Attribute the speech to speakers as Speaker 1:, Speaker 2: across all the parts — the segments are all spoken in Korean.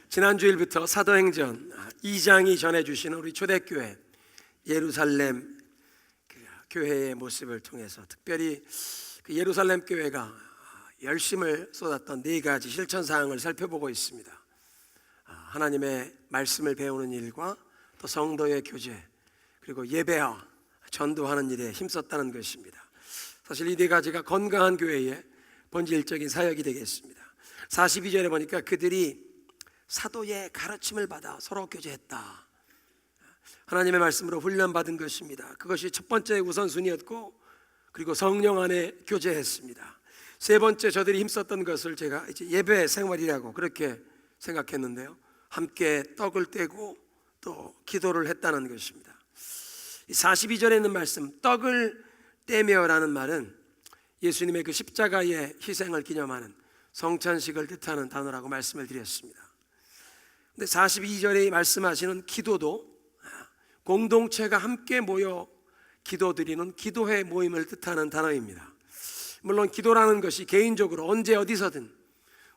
Speaker 1: 지난주일부터 사도행전 2장이 전해주시는 우리 초대교회 예루살렘 교회의 모습을 통해서 특별히 그 예루살렘 교회가 열심을 쏟았던 네 가지 실천사항을 살펴보고 있습니다. 하나님의 말씀을 배우는 일과 또 성도의 교제, 그리고 예배와 전도하는 일에 힘썼다는 것입니다. 사실 이 네 가지가 건강한 교회의 본질적인 사역이 되겠습니다. 42절에 보니까 그들이 사도의 가르침을 받아 서로 교제했다. 하나님의 말씀으로 훈련받은 것입니다. 그것이 첫 번째 우선순위였고, 그리고 성령 안에 교제했습니다. 세 번째 저들이 힘썼던 것을 제가 이제 예배 생활이라고 그렇게 생각했는데요, 함께 떡을 떼고 또 기도를 했다는 것입니다. 42절에 있는 말씀, 떡을 떼며라는 말은 예수님의 그 십자가의 희생을 기념하는 성찬식을 뜻하는 단어라고 말씀을 드렸습니다. 근데 42절에 말씀하시는 기도도 공동체가 함께 모여 기도드리는 기도회 모임을 뜻하는 단어입니다. 물론 기도라는 것이 개인적으로 언제 어디서든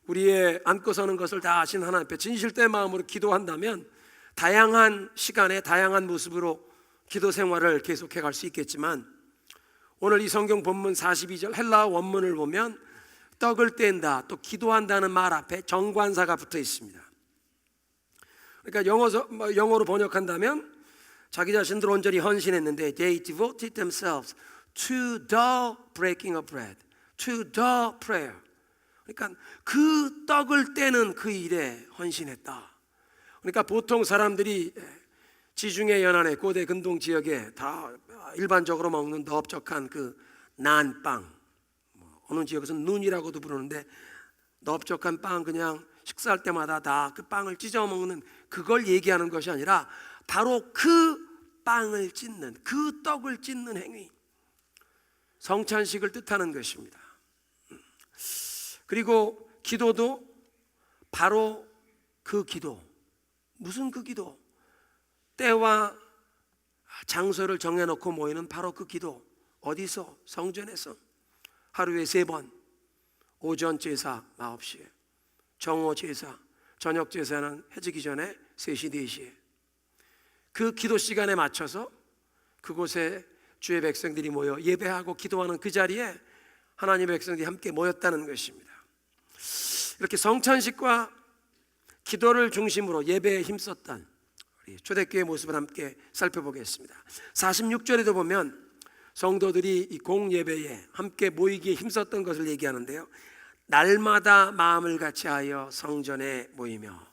Speaker 1: 우리의 안고 서는 것을 다 아신 하나님 앞에 진실된 마음으로 기도한다면 다양한 시간에 다양한 모습으로 기도 생활을 계속해 갈 수 있겠지만, 오늘 이 성경 본문 42절 헬라어 원문을 보면 떡을 뗀다, 또 기도한다는 말 앞에 정관사가 붙어 있습니다. 그러니까 영어로 번역한다면 자기 자신들 온전히 헌신했는데 They devoted themselves to the breaking of bread, to the prayer. 그러니까 그 떡을 떼는 그 일에 헌신했다. 그러니까 보통 사람들이 지중해 연안의 고대 근동 지역에 다 일반적으로 먹는 넓적한 그 난빵, 어느 지역에서는 눈이라고도 부르는데 넓적한 빵, 그냥 식사할 때마다 다 그 빵을 찢어 먹는 그걸 얘기하는 것이 아니라 바로 그 빵을 찢는, 그 떡을 찢는 행위, 성찬식을 뜻하는 것입니다. 그리고 기도도 바로 그 기도. 무슨 그 기도? 때와 장소를 정해놓고 모이는 바로 그 기도. 어디서? 성전에서 하루에 3번, 오전 제사 9시에, 정오 제사, 저녁 제사는 해지기 전에 3시, 4시에 그 기도 시간에 맞춰서 그곳에 주의 백성들이 모여 예배하고 기도하는 그 자리에 하나님의 백성들이 함께 모였다는 것입니다. 이렇게 성찬식과 기도를 중심으로 예배에 힘썼던 우리 초대교회의 모습을 함께 살펴보겠습니다. 46절에도 보면 성도들이 이 공예배에 함께 모이기에 힘썼던 것을 얘기하는데요, 날마다 마음을 같이하여 성전에 모이며.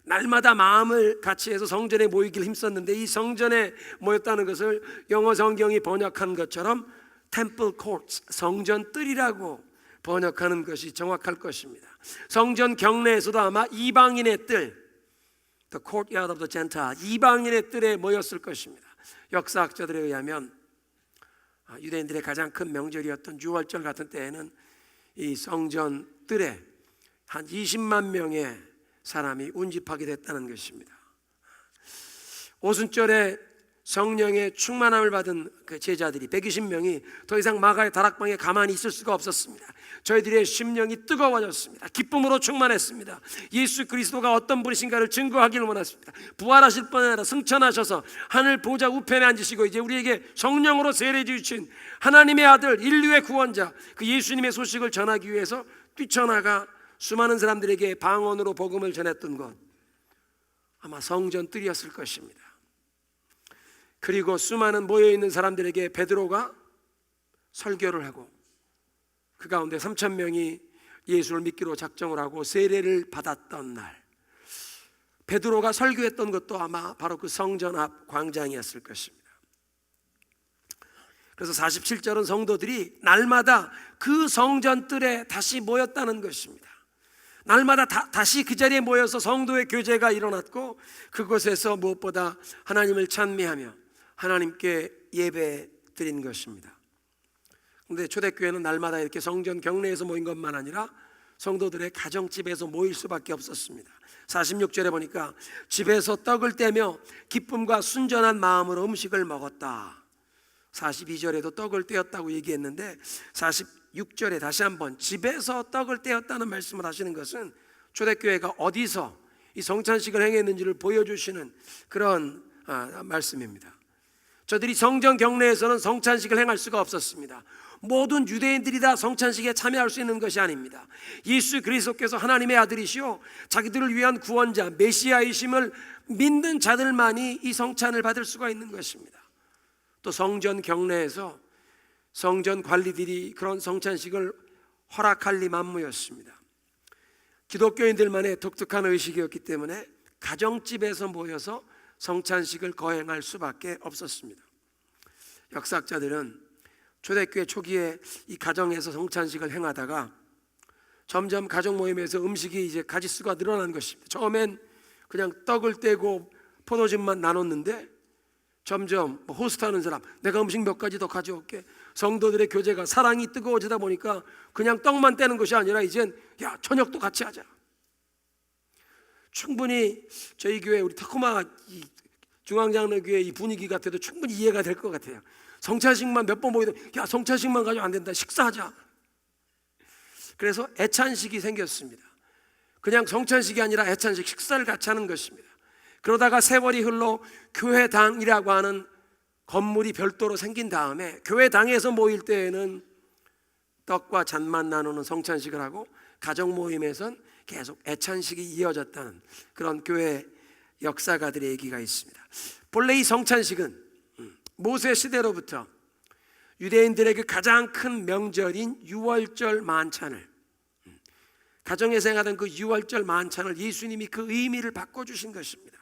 Speaker 1: 날마다 마음을 같이해서 성전에 모이길 힘썼는데, 이 성전에 모였다는 것을 영어 성경이 번역한 것처럼 Temple Courts, 성전 뜰이라고 번역하는 것이 정확할 것입니다. 성전 경내에서도 아마 이방인의 뜰, The Courtyard of the Gentile, 이방인의 뜰에 모였을 것입니다. 역사학자들에 의하면 유대인들의 가장 큰 명절이었던 유월절 같은 때에는 이 성전 뜰에 한 20만 명의 사람이 운집하게 됐다는 것입니다. 오순절에 성령의 충만함을 받은 그 제자들이 120명이 더 이상 마가의 다락방에 가만히 있을 수가 없었습니다. 저희들의 심령이 뜨거워졌습니다. 기쁨으로 충만했습니다. 예수 그리스도가 어떤 분이신가를 증거하기를 원했습니다. 부활하실 뿐 아니라 승천하셔서 하늘 보좌 우편에 앉으시고 이제 우리에게 성령으로 세례 주신 하나님의 아들, 인류의 구원자, 그 예수님의 소식을 전하기 위해서 뛰쳐나가 수많은 사람들에게 방언으로 복음을 전했던 것, 아마 성전 뜰이었을 것입니다. 그리고 수많은 모여있는 사람들에게 베드로가 설교를 하고 그 가운데 3,000명이 예수를 믿기로 작정을 하고 세례를 받았던 날, 베드로가 설교했던 것도 아마 바로 그 성전 앞 광장이었을 것입니다. 그래서 47절은 성도들이 날마다 그 성전 뜰에 다시 모였다는 것입니다. 날마다 다시 그 자리에 모여서 성도의 교제가 일어났고, 그곳에서 무엇보다 하나님을 찬미하며 하나님께 예배 드린 것입니다. 그런데 초대교회는 날마다 이렇게 성전 경내에서 모인 것만 아니라 성도들의 가정집에서 모일 수밖에 없었습니다. 46절에 보니까 집에서 떡을 떼며 기쁨과 순전한 마음으로 음식을 먹었다. 42절에도 떡을 떼었다고 얘기했는데 46절에 다시 한번 집에서 떡을 떼었다는 말씀을 하시는 것은 초대교회가 어디서 이 성찬식을 행했는지를 보여주시는 그런 말씀입니다. 저들이 성전 경내에서는 성찬식을 행할 수가 없었습니다. 모든 유대인들이 다 성찬식에 참여할 수 있는 것이 아닙니다. 예수 그리스도께서 하나님의 아들이시오 자기들을 위한 구원자 메시아이심을 믿는 자들만이 이 성찬을 받을 수가 있는 것입니다. 또 성전 경내에서 성전 관리들이 그런 성찬식을 허락할 리 만무였습니다. 기독교인들만의 독특한 의식이었기 때문에 가정집에서 모여서 성찬식을 거행할 수밖에 없었습니다. 역사학자들은 초대교회 초기에 이 가정에서 성찬식을 행하다가 점점 가족 모임에서 음식이 이제 가짓수가 늘어난 것입니다. 처음엔 그냥 떡을 떼고 포도즙만 나눴는데 점점 호스트하는 사람 내가 음식 몇 가지 더 가져올게. 성도들의 교제가 사랑이 뜨거워지다 보니까 그냥 떡만 떼는 것이 아니라 이젠 야 저녁도 같이 하자. 충분히 저희 교회 우리 타코마 중앙장로교회 이 분위기 같아도 충분히 이해가 될 것 같아요. 성찬식만 몇 번 모이도 야 성찬식만 가지고 안 된다 식사하자. 그래서 애찬식이 생겼습니다. 그냥 성찬식이 아니라 애찬식 식사를 같이 하는 것입니다. 그러다가 세월이 흘러 교회당이라고 하는 건물이 별도로 생긴 다음에 교회당에서 모일 때에는 떡과 잔만 나누는 성찬식을 하고 가정 모임에선 계속 애찬식이 이어졌다는 그런 교회 역사가들의 얘기가 있습니다. 본래 이 성찬식은 모세 시대로부터 유대인들에게 가장 큰 명절인 유월절 만찬을 가정에서 행하던 그 유월절 만찬을 예수님이 그 의미를 바꿔주신 것입니다.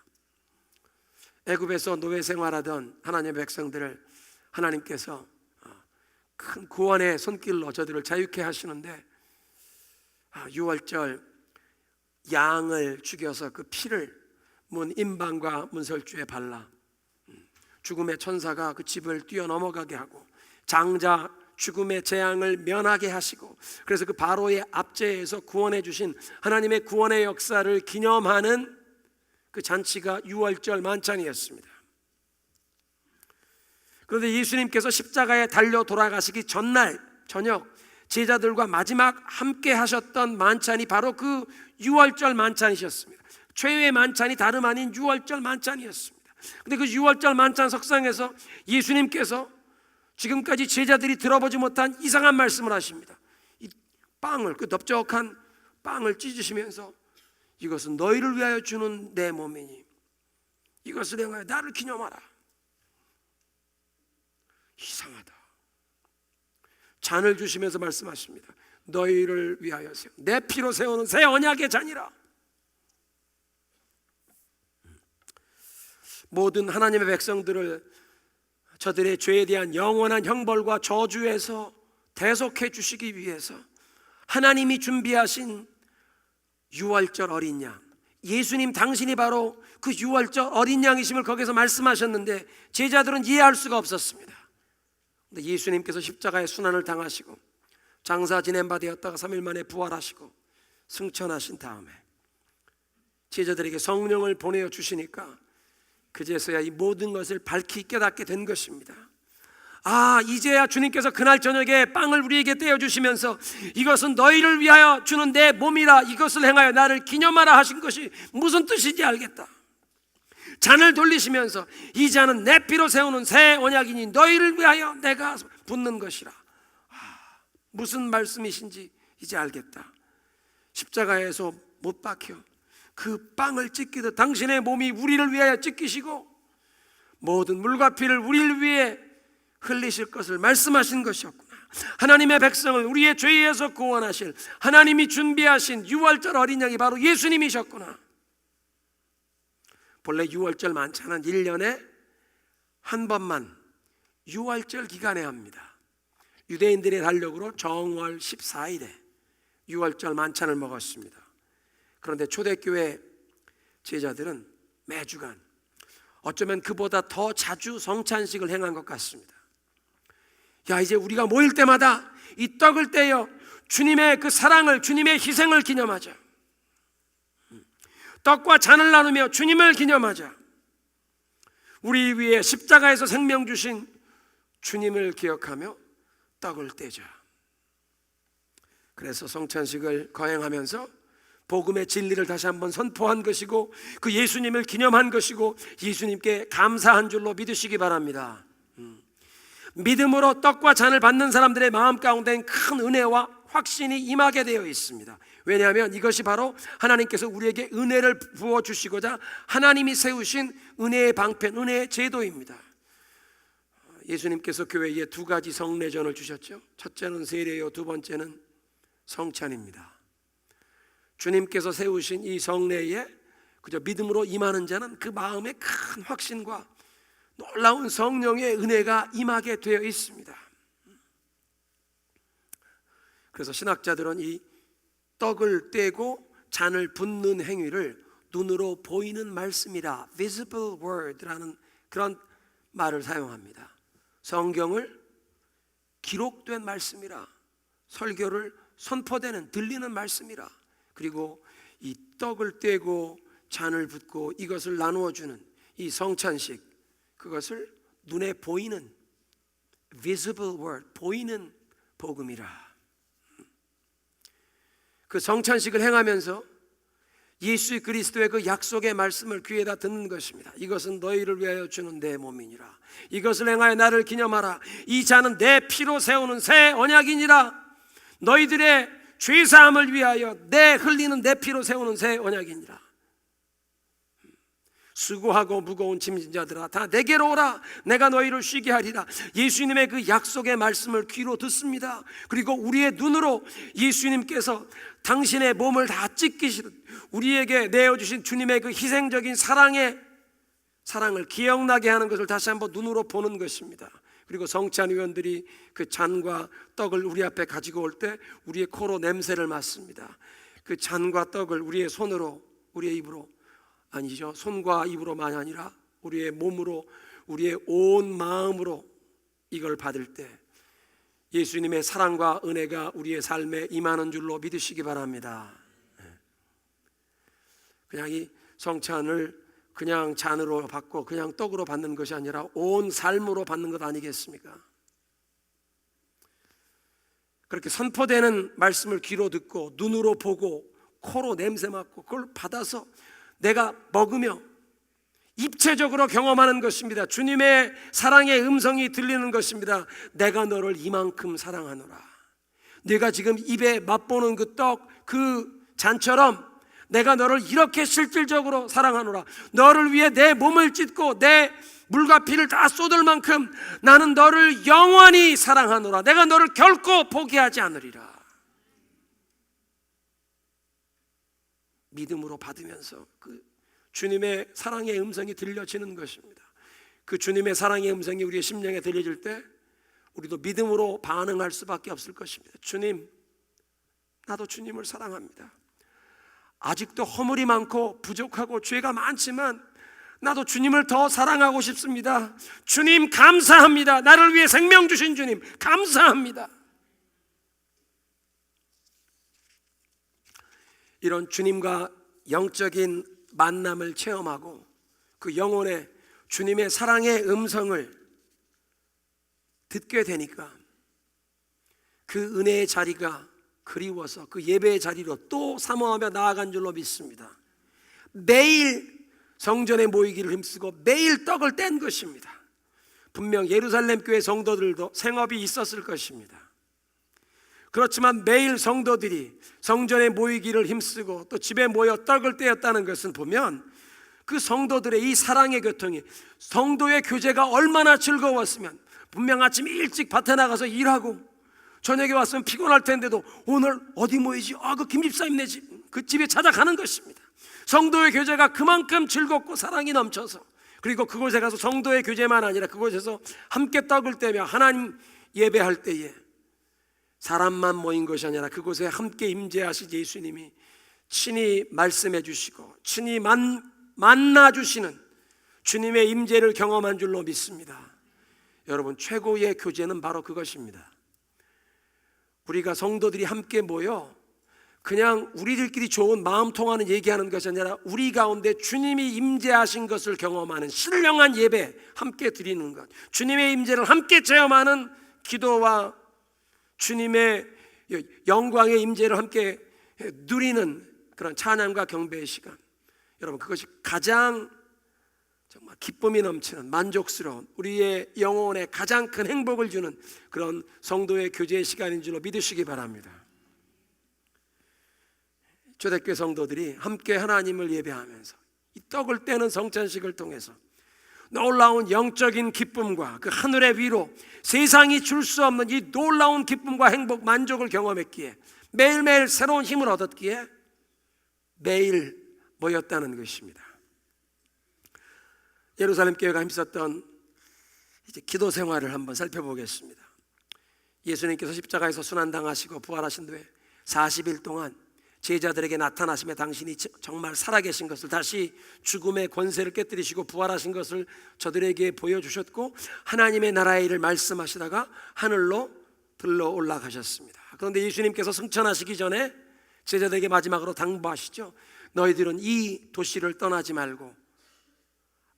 Speaker 1: 애굽에서 노예 생활하던 하나님의 백성들을 하나님께서 큰 구원의 손길로 저들을 자유케 하시는데 유월절 양을 죽여서 그 피를 문 임방과 문설주에 발라 죽음의 천사가 그 집을 뛰어넘어가게 하고 장자 죽음의 재앙을 면하게 하시고 그래서 그 바로의 압제에서 구원해 주신 하나님의 구원의 역사를 기념하는 그 잔치가 유월절 만찬이었습니다. 그런데 예수님께서 십자가에 달려 돌아가시기 전날 저녁 제자들과 마지막 함께 하셨던 만찬이 바로 그 유월절 만찬이셨습니다. 최후의 만찬이 다름 아닌 유월절 만찬이었습니다. 근데 그 유월절 만찬 석상에서 예수님께서 지금까지 제자들이 들어보지 못한 이상한 말씀을 하십니다. 이 빵을 그 넓적한 빵을 찢으시면서 이것은 너희를 위하여 주는 내 몸이니 이것을 행하여 나를 기념하라. 이상하다. 잔을 주시면서 말씀하십니다. 너희를 위하여 내 피로 세우는 새 언약의 잔이라. 모든 하나님의 백성들을 저들의 죄에 대한 영원한 형벌과 저주에서 대속해 주시기 위해서 하나님이 준비하신 유월절 어린 양, 예수님 당신이 바로 그 유월절 어린 양이심을 거기서 말씀하셨는데 제자들은 이해할 수가 없었습니다. 근데 예수님께서 십자가의 순환을 당하시고 장사 지낸 바 되었다가 3일 만에 부활하시고 승천하신 다음에 제자들에게 성령을 보내어 주시니까 그제서야 이 모든 것을 밝히 깨닫게 된 것입니다. 이제야 주님께서 그날 저녁에 빵을 우리에게 떼어주시면서 이것은 너희를 위하여 주는 내 몸이라 이것을 행하여 나를 기념하라 하신 것이 무슨 뜻인지 알겠다. 잔을 돌리시면서 이 잔은 내 피로 세우는 새 언약이니 너희를 위하여 내가 붓는 것이라. 무슨 말씀이신지 이제 알겠다. 십자가에서 못 박혀 그 빵을 찢기듯 당신의 몸이 우리를 위하여 찢기시고 모든 물과 피를 우리를 위해 흘리실 것을 말씀하신 것이었구나. 하나님의 백성을 우리의 죄에서 구원하실 하나님이 준비하신 유월절 어린 양이 바로 예수님이셨구나. 본래 유월절 만찬은 1년에 한 번만 유월절 기간에 합니다. 유대인들의 달력으로 정월 14일에 유월절 만찬을 먹었습니다. 그런데 초대교회 제자들은 매주간 어쩌면 그보다 더 자주 성찬식을 행한 것 같습니다. 이제 우리가 모일 때마다 이 떡을 떼어 주님의 그 사랑을, 주님의 희생을 기념하자. 떡과 잔을 나누며 주님을 기념하자. 우리 위에 십자가에서 생명 주신 주님을 기억하며 떡을 떼자. 그래서 성찬식을 거행하면서 복음의 진리를 다시 한번 선포한 것이고 그 예수님을 기념한 것이고 예수님께 감사한 줄로 믿으시기 바랍니다. 믿음으로 떡과 잔을 받는 사람들의 마음 가운데는 큰 은혜와 확신이 임하게 되어 있습니다. 왜냐하면 이것이 바로 하나님께서 우리에게 은혜를 부어주시고자 하나님이 세우신 은혜의 방편, 은혜의 제도입니다. 예수님께서 교회에 두 가지 성례전을 주셨죠. 첫째는 세례요, 두 번째는 성찬입니다. 주님께서 세우신 이 성례에 그저 믿음으로 임하는 자는 그 마음에 큰 확신과 놀라운 성령의 은혜가 임하게 되어 있습니다. 그래서 신학자들은 이 떡을 떼고 잔을 붓는 행위를 눈으로 보이는 말씀이라 visible word라는 그런 말을 사용합니다. 성경을 기록된 말씀이라, 설교를 선포되는 들리는 말씀이라, 그리고 이 떡을 떼고 잔을 붓고 이것을 나누어 주는 이 성찬식, 그것을 눈에 보이는 visible word, 보이는 복음이라. 그 성찬식을 행하면서 예수 그리스도의 그 약속의 말씀을 귀에다 듣는 것입니다. 이것은 너희를 위하여 주는 내 몸이니라. 이것을 행하여 나를 기념하라. 이 잔은 내 피로 세우는 새 언약이니라. 너희들의 죄사함을 위하여 내 흘리는 내 피로 세우는 새 언약이니라. 수고하고 무거운 짐진 자들아 다 내게로 오라. 내가 너희를 쉬게 하리라. 예수님의 그 약속의 말씀을 귀로 듣습니다. 그리고 우리의 눈으로 예수님께서 당신의 몸을 다 찢기시듯 우리에게 내어주신 주님의 그 희생적인 사랑을 기억나게 하는 것을 다시 한번 눈으로 보는 것입니다. 그리고 성찬위원들이 그 잔과 떡을 우리 앞에 가지고 올 때 우리의 코로 냄새를 맡습니다. 그 잔과 떡을 우리의 손으로, 우리의 입으로, 아니죠, 손과 입으로만 아니라 우리의 몸으로, 우리의 온 마음으로 이걸 받을 때 예수님의 사랑과 은혜가 우리의 삶에 임하는 줄로 믿으시기 바랍니다. 그냥 이 성찬을 그냥 잔으로 받고 그냥 떡으로 받는 것이 아니라 온 삶으로 받는 것 아니겠습니까? 그렇게 선포되는 말씀을 귀로 듣고 눈으로 보고 코로 냄새 맡고 그걸 받아서 내가 먹으며 입체적으로 경험하는 것입니다. 주님의 사랑의 음성이 들리는 것입니다. 내가 너를 이만큼 사랑하노라. 내가 지금 입에 맛보는 그 떡, 그 잔처럼 내가 너를 이렇게 실질적으로 사랑하노라. 너를 위해 내 몸을 찢고 내 물과 피를 다 쏟을 만큼 나는 너를 영원히 사랑하노라. 내가 너를 결코 포기하지 않으리라. 믿음으로 받으면서 그 주님의 사랑의 음성이 들려지는 것입니다. 그 주님의 사랑의 음성이 우리의 심령에 들려질 때 우리도 믿음으로 반응할 수밖에 없을 것입니다. 주님, 나도 주님을 사랑합니다. 아직도 허물이 많고 부족하고 죄가 많지만 나도 주님을 더 사랑하고 싶습니다. 주님 감사합니다. 나를 위해 생명 주신 주님 감사합니다. 이런 주님과 영적인 만남을 체험하고 그 영혼의 주님의 사랑의 음성을 듣게 되니까 그 은혜의 자리가 그리워서 그 예배의 자리로 또 사모하며 나아간 줄로 믿습니다. 매일 성전에 모이기를 힘쓰고 매일 떡을 뗀 것입니다. 분명 예루살렘 교회 성도들도 생업이 있었을 것입니다. 그렇지만 매일 성도들이 성전에 모이기를 힘쓰고 또 집에 모여 떡을 떼었다는 것은 보면 그 성도들의 이 사랑의 교통이, 성도의 교제가 얼마나 즐거웠으면 분명 아침 일찍 밭에 나가서 일하고 저녁에 왔으면 피곤할 텐데도 오늘 어디 모이지? 그 김 집사님네 집, 그 집에 찾아가는 것입니다. 성도의 교제가 그만큼 즐겁고 사랑이 넘쳐서, 그리고 그곳에 가서 성도의 교제만 아니라 그곳에서 함께 떡을 떼며 하나님 예배할 때에 사람만 모인 것이 아니라 그곳에 함께 임재하신 예수님이 친히 말씀해 주시고 친히 만나 주시는 주님의 임재를 경험한 줄로 믿습니다. 여러분, 최고의 교제는 바로 그것입니다. 우리가 성도들이 함께 모여 그냥 우리들끼리 좋은 마음 통하는 얘기하는 것이 아니라 우리 가운데 주님이 임재하신 것을 경험하는 신령한 예배 함께 드리는 것, 주님의 임재를 함께 체험하는 기도와 주님의 영광의 임재를 함께 누리는 그런 찬양과 경배의 시간, 여러분 그것이 가장 정말 기쁨이 넘치는 만족스러운 우리의 영혼에 가장 큰 행복을 주는 그런 성도의 교제의 시간인 줄로 믿으시기 바랍니다. 초대교회 성도들이 함께 하나님을 예배하면서 이 떡을 떼는 성찬식을 통해서 놀라운 영적인 기쁨과 그 하늘의 위로, 세상이 줄 수 없는 이 놀라운 기쁨과 행복, 만족을 경험했기에, 매일매일 새로운 힘을 얻었기에 매일 모였다는 것입니다. 예루살렘 교회가 힘썼던 이제 기도 생활을 한번 살펴보겠습니다. 예수님께서 십자가에서 순환당하시고 부활하신 후에 40일 동안 제자들에게 나타나시며 당신이 정말 살아계신 것을, 다시 죽음의 권세를 깨뜨리시고 부활하신 것을 저들에게 보여주셨고, 하나님의 나라의 일을 말씀하시다가 하늘로 들러 올라가셨습니다. 그런데 예수님께서 승천하시기 전에 제자들에게 마지막으로 당부하시죠. 너희들은 이 도시를 떠나지 말고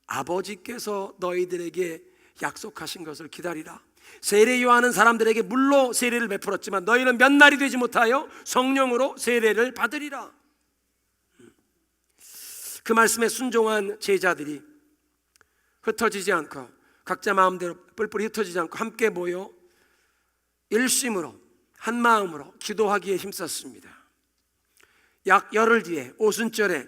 Speaker 1: 아버지께서 너희들에게 약속하신 것을 기다리라. 세례 요한은 사람들에게 물로 세례를 베풀었지만 너희는 몇 날이 되지 못하여 성령으로 세례를 받으리라. 그 말씀에 순종한 제자들이 흩어지지 않고, 각자 마음대로 뿔뿔이 흩어지지 않고 함께 모여 일심으로 한 마음으로 기도하기에 힘썼습니다. 약 열흘 뒤에 오순절에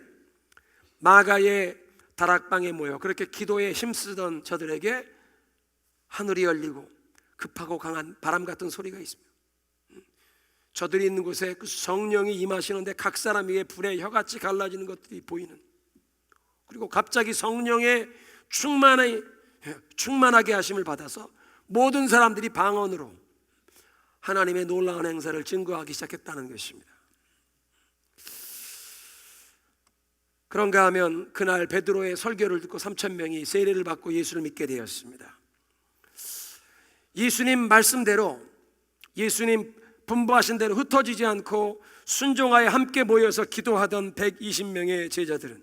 Speaker 1: 마가의 다락방에 모여 그렇게 기도에 힘쓰던 저들에게 하늘이 열리고 급하고 강한 바람 같은 소리가 있습니다. 저들이 있는 곳에 그 성령이 임하시는데 각 사람 위에 불의 혀같이 갈라지는 것들이 보이는, 그리고 갑자기 성령의 충만하게 하심을 받아서 모든 사람들이 방언으로 하나님의 놀라운 행사를 증거하기 시작했다는 것입니다. 그런가 하면 그날 베드로의 설교를 듣고 3,000명이 세례를 받고 예수를 믿게 되었습니다. 예수님 말씀대로, 예수님 분부하신 대로 흩어지지 않고 순종하여 함께 모여서 기도하던 120명의 제자들은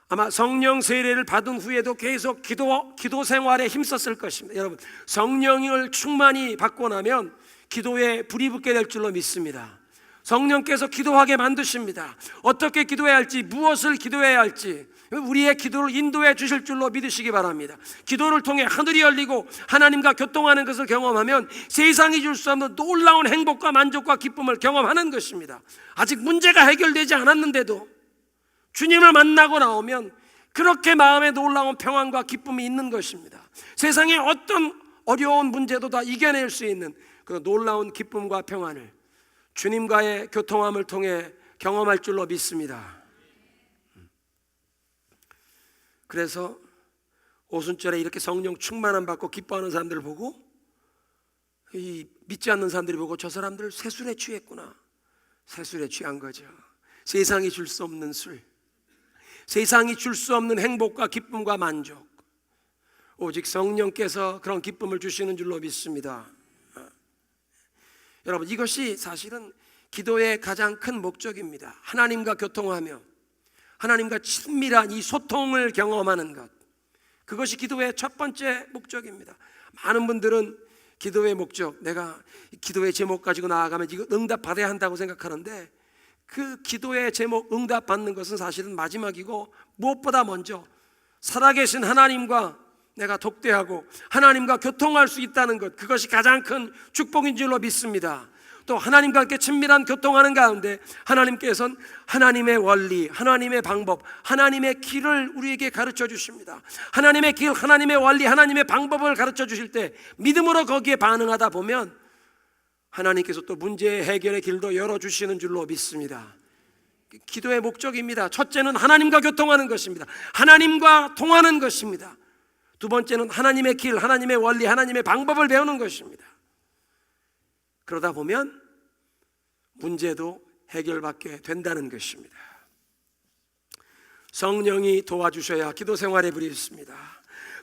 Speaker 1: 아마 성령 세례를 받은 후에도 계속 기도 생활에 힘썼을 것입니다. 여러분, 성령을 충만히 받고 나면 기도에 불이 붙게 될 줄로 믿습니다. 성령께서 기도하게 만드십니다. 어떻게 기도해야 할지, 무엇을 기도해야 할지 우리의 기도를 인도해 주실 줄로 믿으시기 바랍니다. 기도를 통해 하늘이 열리고 하나님과 교통하는 것을 경험하면 세상이 줄 수 없는 놀라운 행복과 만족과 기쁨을 경험하는 것입니다. 아직 문제가 해결되지 않았는데도 주님을 만나고 나오면 그렇게 마음에 놀라운 평안과 기쁨이 있는 것입니다. 세상의 어떤 어려운 문제도 다 이겨낼 수 있는 그 놀라운 기쁨과 평안을 주님과의 교통함을 통해 경험할 줄로 믿습니다. 그래서 오순절에 이렇게 성령 충만함 받고 기뻐하는 사람들을 보고, 이 믿지 않는 사람들이 보고 저 사람들 세술에 취했구나. 세술에 취한 거죠. 세상이 줄 수 없는 술, 세상이 줄 수 없는 행복과 기쁨과 만족, 오직 성령께서 그런 기쁨을 주시는 줄로 믿습니다. 여러분, 이것이 사실은 기도의 가장 큰 목적입니다. 하나님과 교통하며 하나님과 친밀한 이 소통을 경험하는 것, 그것이 기도의 첫 번째 목적입니다. 많은 분들은 기도의 목적, 내가 기도의 제목 가지고 나아가면 이거 응답 받아야 한다고 생각하는데, 그 기도의 제목 응답 받는 것은 사실은 마지막이고, 무엇보다 먼저 살아계신 하나님과 내가 독대하고 하나님과 교통할 수 있다는 것, 그것이 가장 큰 축복인 줄로 믿습니다. 또 하나님과 함께 친밀한 교통하는 가운데 하나님께서는 하나님의 원리, 하나님의 방법, 하나님의 길을 우리에게 가르쳐 주십니다. 하나님의 길, 하나님의 원리, 하나님의 방법을 가르쳐 주실 때 믿음으로 거기에 반응하다 보면 하나님께서 또 문제 해결의 길도 열어주시는 줄로 믿습니다. 기도의 목적입니다. 첫째는 하나님과 교통하는 것입니다. 하나님과 통하는 것입니다. 두 번째는 하나님의 길, 하나님의 원리, 하나님의 방법을 배우는 것입니다. 그러다 보면 문제도 해결받게 된다는 것입니다. 성령이 도와주셔야 기도 생활에 불이 있습니다.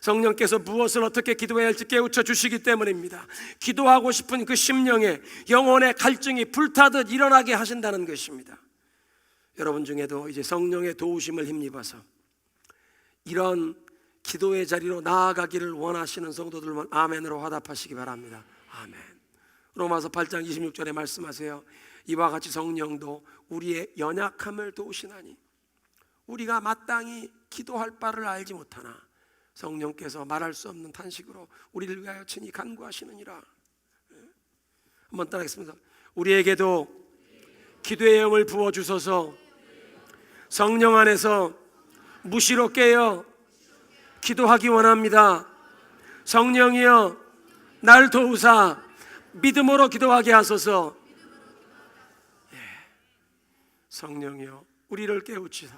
Speaker 1: 성령께서 무엇을 어떻게 기도해야 할지 깨우쳐 주시기 때문입니다. 기도하고 싶은 그 심령에, 영혼의 갈증이 불타듯 일어나게 하신다는 것입니다. 여러분 중에도 이제 성령의 도우심을 힘입어서 이런 기도의 자리로 나아가기를 원하시는 성도들만 아멘으로 화답하시기 바랍니다. 아멘. 로마서 8장 26절에 말씀하세요. 이와 같이 성령도 우리의 연약함을 도우시나니 우리가 마땅히 기도할 바를 알지 못하나 성령께서 말할 수 없는 탄식으로 우리를 위하여 친히 간구하시느니라. 한번 따라하겠습니다. 우리에게도 기도의 영을 부어주소서. 성령 안에서 무시로 깨어 기도하기 원합니다. 성령이여 날 도우사 믿음으로 기도하게 하소서. 성령이여 우리를 깨우치사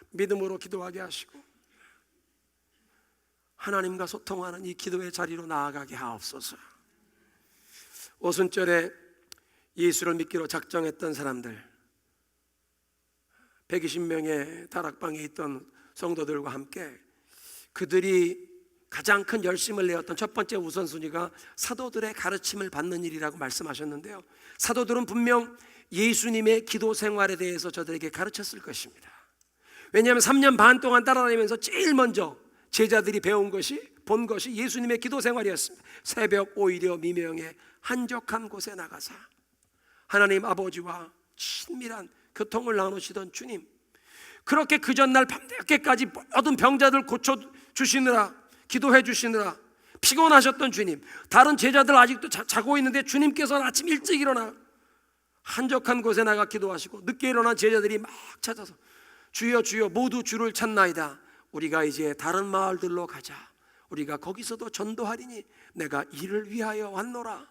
Speaker 1: 믿음으로 기도하게 하시고 하나님과 소통하는 이 기도의 자리로 나아가게 하옵소서. 오순절에 예수를 믿기로 작정했던 사람들, 120명의 다락방에 있던 성도들과 함께 그들이 가장 큰 열심을 내었던 첫 번째 우선순위가 사도들의 가르침을 받는 일이라고 말씀하셨는데요, 사도들은 분명 예수님의 기도 생활에 대해서 저들에게 가르쳤을 것입니다. 왜냐하면 3년 반 동안 따라다니면서 제일 먼저 제자들이 본 것이 예수님의 기도 생활이었습니다. 새벽 오히려 미명에 한적한 곳에 나가사 하나님 아버지와 친밀한 교통을 나누시던 주님, 그렇게 그 전날 밤늦게까지 모든 병자들 고쳐주시느라 기도해 주시느라 피곤하셨던 주님, 다른 제자들 아직도 자고 있는데 주님께서는 아침 일찍 일어나 한적한 곳에 나가 기도하시고 늦게 일어난 제자들이 막 찾아서 주여 주여 모두 주를 찾나이다. 우리가 이제 다른 마을들로 가자. 우리가 거기서도 전도하리니 내가 이를 위하여 왔노라.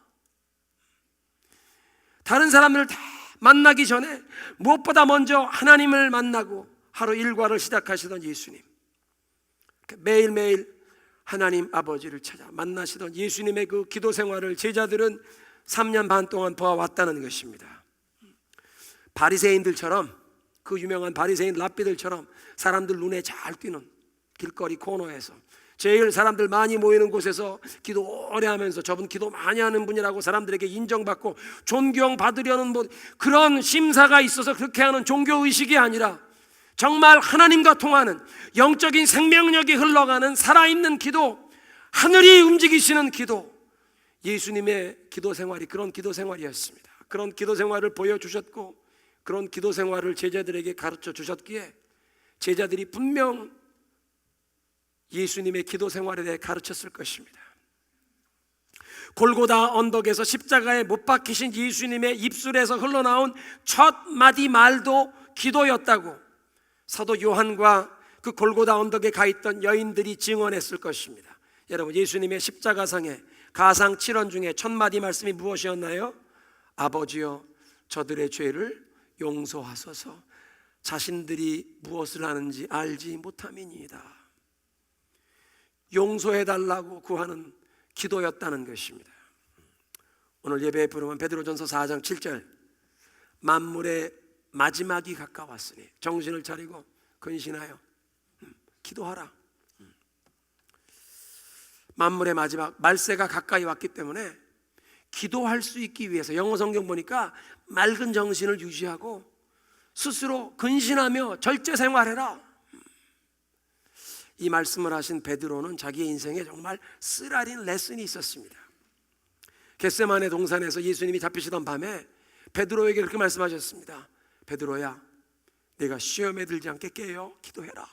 Speaker 1: 다른 사람들을 다 만나기 전에 무엇보다 먼저 하나님을 만나고 하루 일과를 시작하시던 예수님, 매일매일 하나님 아버지를 찾아 만나시던 예수님의 그 기도 생활을 제자들은 3년 반 동안 보아왔다는 것입니다. 바리새인들처럼, 그 유명한 바리새인 랍비들처럼 사람들 눈에 잘 띄는 길거리 코너에서 제일 사람들 많이 모이는 곳에서 기도 오래 하면서 저분 기도 많이 하는 분이라고 사람들에게 인정받고 존경받으려는 그런 심사가 있어서 그렇게 하는 종교의식이 아니라 정말 하나님과 통하는 영적인 생명력이 흘러가는 살아있는 기도, 하늘이 움직이시는 기도, 예수님의 기도 생활이 그런 기도 생활이었습니다. 그런 기도 생활을 보여주셨고 그런 기도 생활을 제자들에게 가르쳐 주셨기에 제자들이 분명 예수님의 기도 생활에 대해 가르쳤을 것입니다. 골고다 언덕에서 십자가에 못 박히신 예수님의 입술에서 흘러나온 첫 마디 말도 기도였다고 사도 요한과 그 골고다 언덕에 가 있던 여인들이 증언했을 것입니다. 여러분, 예수님의 십자가상의 가상 7원 중에 첫 마디 말씀이 무엇이었나요? 아버지여 저들의 죄를 용서하소서 자신들이 무엇을 하는지 알지 못함이니이다. 용서해달라고 구하는 기도였다는 것입니다. 오늘 예배에 부르면 베드로전서 4장 7절, 만물의 마지막이 가까웠으니 정신을 차리고 근신하여 기도하라. 만물의 마지막, 말세가 가까이 왔기 때문에 기도할 수 있기 위해서 영어 성경 보니까 맑은 정신을 유지하고 스스로 근신하며 절제 생활해라. 이 말씀을 하신 베드로는 자기의 인생에 정말 쓰라린 레슨이 있었습니다. 겟세마네 동산에서 예수님이 잡히시던 밤에 베드로에게 그렇게 말씀하셨습니다. 베드로야, 내가 시험에 들지 않게 깨어 기도해라.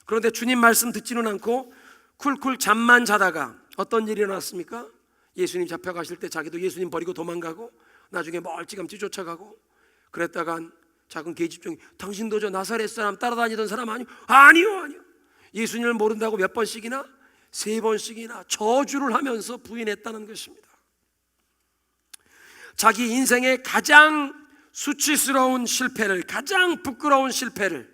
Speaker 1: 그런데 주님 말씀 듣지는 않고 쿨쿨 잠만 자다가 어떤 일이 일어났습니까? 예수님 잡혀가실 때 자기도 예수님 버리고 도망가고 나중에 멀찌감치 쫓아가고 그랬다간 작은 계집종이 당신도 저 나사렛 사람 따라다니던 사람 아니요? 아니요. 예수님을 모른다고 몇 번씩이나? 3번씩이나 저주를 하면서 부인했다는 것입니다. 자기 인생의 가장 수치스러운 실패를, 가장 부끄러운 실패를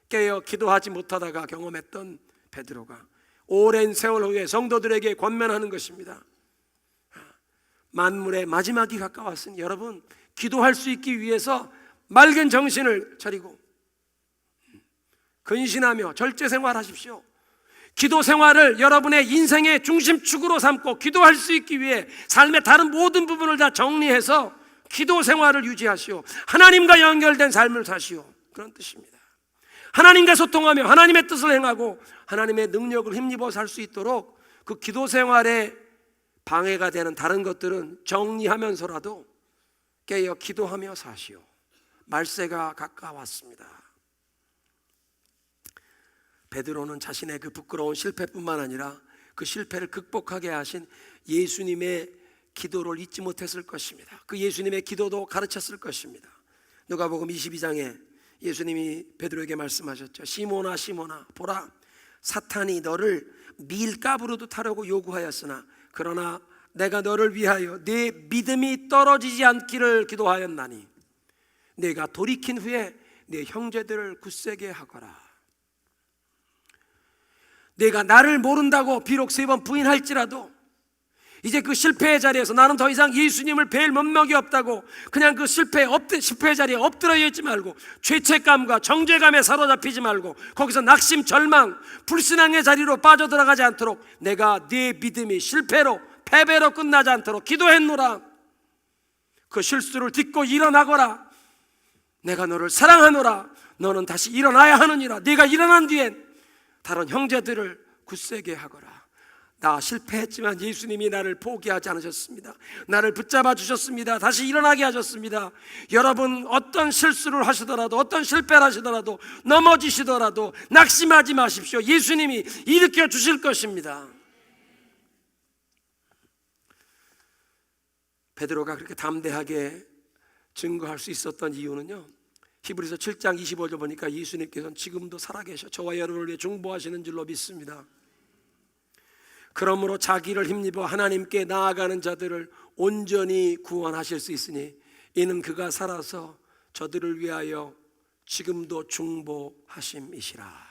Speaker 1: 깨어 기도하지 못하다가 경험했던 베드로가 오랜 세월 후에 성도들에게 권면하는 것입니다. 만물의 마지막이 가까웠으니 여러분, 기도할 수 있기 위해서 맑은 정신을 차리고 근신하며 절제 생활하십시오. 기도 생활을 여러분의 인생의 중심축으로 삼고 기도할 수 있기 위해 삶의 다른 모든 부분을 다 정리해서 기도 생활을 유지하시오. 하나님과 연결된 삶을 사시오. 그런 뜻입니다. 하나님과 소통하며 하나님의 뜻을 행하고 하나님의 능력을 힘입어 살 수 있도록 그 기도 생활에 방해가 되는 다른 것들은 정리하면서라도 깨어 기도하며 사시오. 말세가 가까웠습니다. 베드로는 자신의 그 부끄러운 실패뿐만 아니라 그 실패를 극복하게 하신 예수님의 기도를 잊지 못했을 것입니다. 그 예수님의 기도도 가르쳤을 것입니다. 누가복음 22장에 예수님이 베드로에게 말씀하셨죠. 시몬아 시몬아, 보라, 사탄이 너를 밀가부로도 타려고 요구하였으나 그러나 내가 너를 위하여 네 믿음이 떨어지지 않기를 기도하였나니 내가 돌이킨 후에 네 형제들을 굳세게 하거라. 내가 나를 모른다고 비록 3번 부인할지라도 이제 그 실패의 자리에서 나는 더 이상 예수님을 뵐 면목이 없다고 그냥 그 실패의 자리에 엎드려 있지 말고 죄책감과 정죄감에 사로잡히지 말고 거기서 낙심, 절망, 불신앙의 자리로 빠져들어가지 않도록 내가 네 믿음이 실패로 패배로 끝나지 않도록 기도했노라. 그 실수를 딛고 일어나거라. 내가 너를 사랑하노라. 너는 다시 일어나야 하느니라. 네가 일어난 뒤엔 다른 형제들을 굳세게 하거라. 나 실패했지만 예수님이 나를 포기하지 않으셨습니다. 나를 붙잡아 주셨습니다. 다시 일어나게 하셨습니다. 여러분 어떤 실수를 하시더라도 어떤 실패를 하시더라도 넘어지시더라도 낙심하지 마십시오. 예수님이 일으켜 주실 것입니다. 베드로가 그렇게 담대하게 증거할 수 있었던 이유는요, 히브리서 7장 25절 보니까 예수님께서는 지금도 살아계셔 저와 여러분을 위해 중보하시는 줄로 믿습니다. 그러므로 자기를 힘입어 하나님께 나아가는 자들을 온전히 구원하실 수 있으니 이는 그가 살아서 저들을 위하여 지금도 중보하심이시라.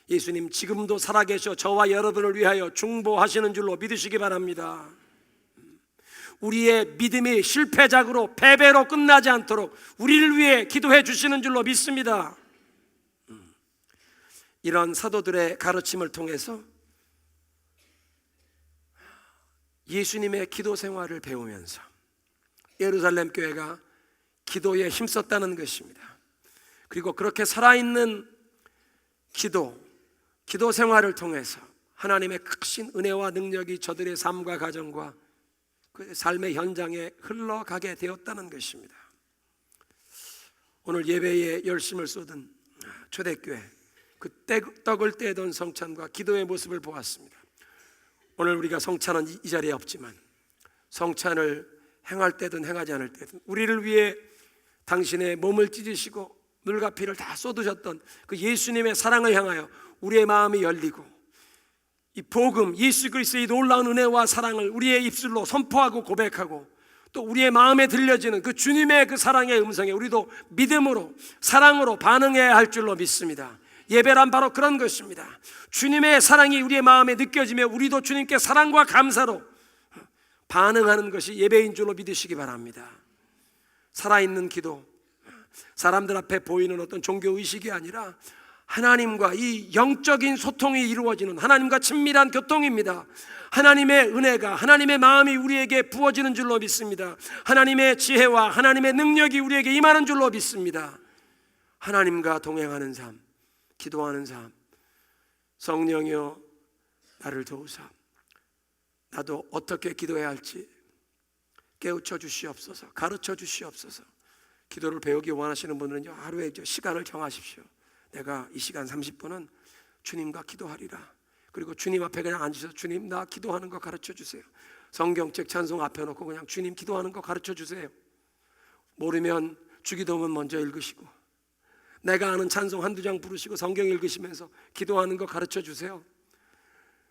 Speaker 1: 예수님 지금도 살아계셔 저와 여러분을 위하여 중보하시는 줄로 믿으시기 바랍니다. 우리의 믿음이 실패작으로 패배로 끝나지 않도록 우리를 위해 기도해 주시는 줄로 믿습니다. 이런 사도들의 가르침을 통해서 예수님의 기도 생활을 배우면서 예루살렘 교회가 기도에 힘썼다는 것입니다. 그리고 그렇게 살아있는 기도 생활을 통해서 하나님의 크신 은혜와 능력이 저들의 삶과 가정과 그 삶의 현장에 흘러가게 되었다는 것입니다. 오늘 예배에 열심을 쏟은 초대교회, 그 떡을 떼던 성찬과 기도의 모습을 보았습니다. 오늘 우리가 성찬은 이 자리에 없지만 성찬을 행할 때든 행하지 않을 때든 우리를 위해 당신의 몸을 찢으시고 물과 피를 다 쏟으셨던 그 예수님의 사랑을 향하여 우리의 마음이 열리고 이 복음, 예수 그리스도의 놀라운 은혜와 사랑을 우리의 입술로 선포하고 고백하고 또 우리의 마음에 들려지는 그 주님의 그 사랑의 음성에 우리도 믿음으로 사랑으로 반응해야 할 줄로 믿습니다. 예배란 바로 그런 것입니다. 주님의 사랑이 우리의 마음에 느껴지며 우리도 주님께 사랑과 감사로 반응하는 것이 예배인 줄로 믿으시기 바랍니다. 살아있는 기도, 사람들 앞에 보이는 어떤 종교의식이 아니라 하나님과 이 영적인 소통이 이루어지는 하나님과 친밀한 교통입니다. 하나님의 은혜가, 하나님의 마음이 우리에게 부어지는 줄로 믿습니다. 하나님의 지혜와 하나님의 능력이 우리에게 임하는 줄로 믿습니다. 하나님과 동행하는 삶, 기도하는 삶. 성령이여 나를 도우사 나도 어떻게 기도해야 할지 깨우쳐 주시옵소서, 가르쳐 주시옵소서. 기도를 배우기 원하시는 분들은요, 하루에 시간을 정하십시오. 내가 이 시간 30분은 주님과 기도하리라. 그리고 주님 앞에 그냥 앉으셔서 주님 나 기도하는 거 가르쳐 주세요. 성경책 찬송 앞에 놓고 그냥 주님 기도하는 거 가르쳐 주세요. 모르면 주기도문 먼저 읽으시고 내가 아는 찬송 한두 장 부르시고 성경 읽으시면서 기도하는 거 가르쳐 주세요.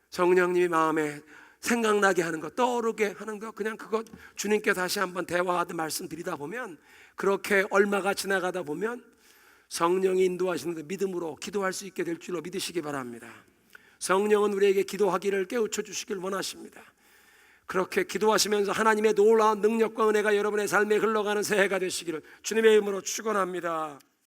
Speaker 1: 성령님이 마음에 생각나게 하는 거, 떠오르게 하는 거, 그냥 그거 주님께 다시 한번 대화하듯 말씀드리다 보면, 그렇게 얼마가 지나가다 보면 성령이 인도하시는 그 믿음으로 기도할 수 있게 될 줄로 믿으시기 바랍니다. 성령은 우리에게 기도하기를 깨우쳐 주시길 원하십니다. 그렇게 기도하시면서 하나님의 놀라운 능력과 은혜가 여러분의 삶에 흘러가는 새해가 되시기를 주님의 이름으로 축원합니다.